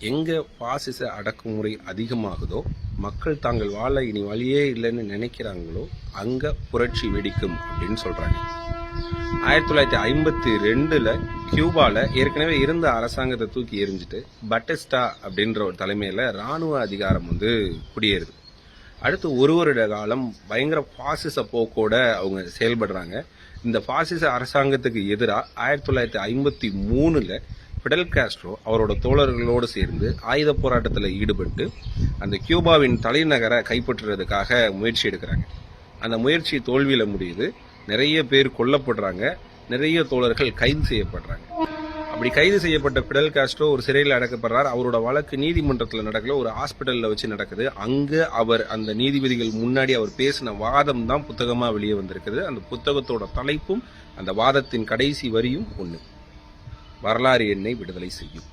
எங்கே பாசிச அடக்குமுறை அதிகமாகுதோ, மக்கள் தாங்கள் வாழ இனி வழியே இல்லைன்னு நினைக்கிறாங்களோ அங்கே புரட்சி வெடிக்கும் அப்படின்னு சொல்கிறாங்க. 1952 கியூபாவில் ஏற்கனவே இருந்த அரசாங்கத்தை தூக்கி எறிஞ்சிட்டு பட்டிஸ்டா அப்படின்ற ஒரு தலைமையில் இராணுவ அதிகாரம் குடியேறுது. அடுத்து ஒரு வருட காலம் பயங்கர பாசிச போக்கோட அவங்க செயல்படுறாங்க. இந்த பாசிச அரசாங்கத்துக்கு எதிராக 1953 பிடல் காஸ்ட்ரோ அவரோட தோழர்களோடு சேர்ந்து ஆயுத போராட்டத்தில் ஈடுபட்டு அந்த கியூபாவின் தலைநகரை கைப்பற்றுறதுக்காக முயற்சி எடுக்கிறாங்க. அந்த முயற்சி தோல்வியில் முடியுது. நிறைய பேர் கொல்லப்படுறாங்க, நிறைய தோழர்கள் கைது செய்யப்படுறாங்க. அப்படி கைது செய்யப்பட்ட பிடல் காஸ்ட்ரோ ஒரு சிறையில் அடைக்கப்படுறார். அவரோட வழக்கு நீதிமன்றத்தில் நடக்கல, ஒரு ஹாஸ்பிட்டலில் வச்சு நடக்குது. அங்கே அவர் அந்த நீதிபதிகள் முன்னாடி அவர் பேசின வாதம் தான் புத்தகமாக வெளியே வந்திருக்குது. அந்த புத்தகத்தோட தலைப்பும் அந்த வாதத்தின் கடைசி வரியும் ஒன்று: வரலாறு என்னை விடுதலை செய்யும்.